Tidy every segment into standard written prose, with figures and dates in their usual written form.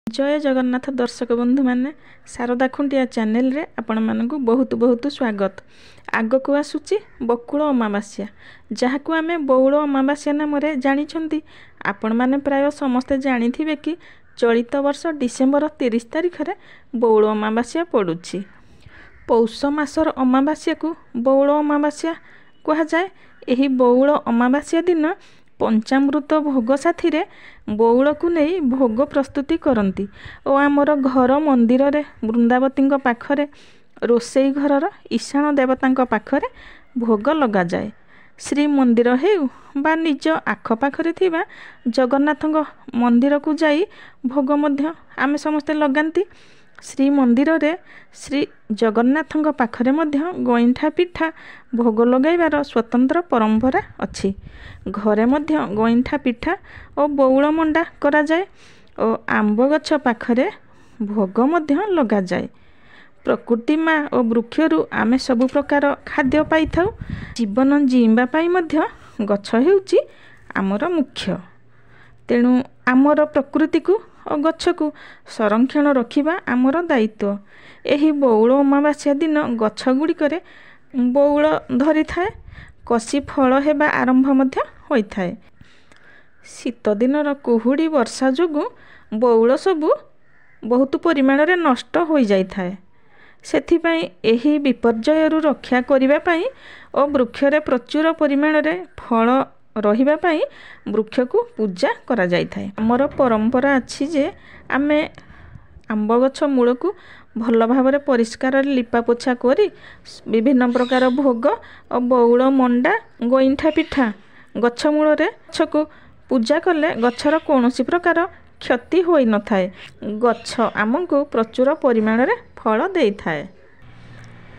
जय जगन्नाथ दर्शक बंधु माने शारदा खुंटिया चैनल रे आपण मानकु बहुत बहुत स्वागत। आगकु आसुची बकुल अमावास्या जहाकु आमे बौल अमावास्या नाम रे जानिछंती। आपण माने प्राय समस्ते जानिथिबे कि चलित वर्ष डिसेम्बर 30 तारिख रे बौल अमावास्या पड़ुछि। पौष मासर अमावास्या को बौल अमावास्या कहा जाए। एही बौल अमावास्या दिन पंचामृत भोग साथी रे बौल को नहीं भोग प्रस्तुति करती और आमर घर मंदिर रे वृंदावती पाखरे रोसई घरर ईशान देवता पाखरे भोग लगा जाए। श्री मंदिर हेउ बा निज आखपाखरे थिबा जगन्नाथ मंदिर को जाई भोग मध्य आमे समस्ते लगांती। श्री मंदिर रे श्री जगन्नाथ पाखरे मध्य गईंठा पिठा भोग लगाइबार स्वतंत्र परंपरा अछि। घरे मध्य गईंठा पिठा और बौल मंडा करा जाए और आंब गछ पाखरे भोग मध्य लगा जाए। प्रकृति माँ और वृक्षरु आमे सब प्रकार खाद्य पाई थाउ। जीवन जीवा पाई मध्य गछ हेउची आमर मुख्य। तेणु आमर प्रकृति को और गछ को संरक्षण रखिबा आमर दायित्व। एही बौल अमावास्या दिन गछ गुड़िकरे बौल धरी थाए, कसी फल हेबा आरंभ मध्य होई थाए। शीत दिनर कुहुड़ी वर्षा जोगु बौल सबु बहुत परिमाण रे नष्ट हो जाई थाए। सेथिपाई एही विपर्ययरु रक्षा करिबा पाई और वृक्ष रे प्रचुर परिमाण रे फल रहिबा पाई वृक्ष को पूजा करा जाई थाए। हमर परंपरा अछि जे आमे आंब गछ मूल को भल भाव परिष्कार लिपा पोछा करी विभिन्न प्रकार भोग और बौल मंडा गईंठा पिठा गछ मूल रे गछ को पूजा कले गछर कौनसी प्रकार क्षति होई न थाए। गछ आमको प्रचुर परिमाण रे फल देई थाए।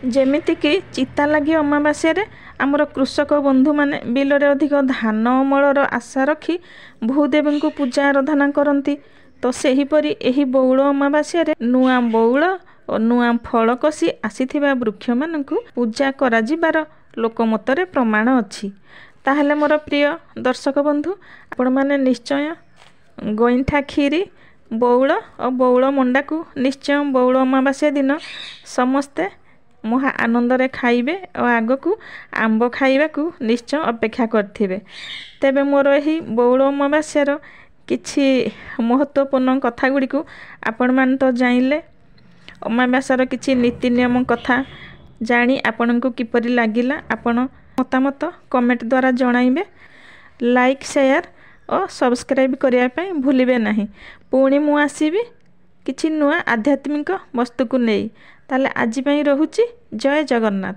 जेमिति कि चिता लगी अमावास्या रे आमर कृषक बंधु माने बिल रे अधिक धान अमलर आशा रखी भूदेवी को पूजा आराधना करती। तो सेहीपरि एही बौल अमावास्या रे नुआ बौल और नुआ फल कसी आसीथिबा वृक्ष मानकु पूजा करा जिबार लोकमतरे प्रमाण अछि। ताहले मोर प्रिय दर्शक बंधु आपण माने निश्चय गईंठा खीरी बौल और बौल मंडा को निश्चय बौल अमावास्या दिन समस्ते महा आनंद रे खाइबे और आग को आंब खाइबा को निश्चय अपेक्षा करथिबे। तेबे मोर एही बौल अमावास्यार किछि महत्वपूर्ण कथा गुडी को आपण मान तो जानिले। अमावास्यार किछि नीति नियम कथा जानी आपनको किपरि लागिला आपण मतामत कमेंट द्वारा जणाइबे। लाइक शेयर और सब्सक्राइब करिया पई भूलिबे नाही। पुणी मु आसीबी किछि नुआ आध्यात्मिक वस्तु को नहीं। ताले आजि पई रहुची। जय जगन्नाथ।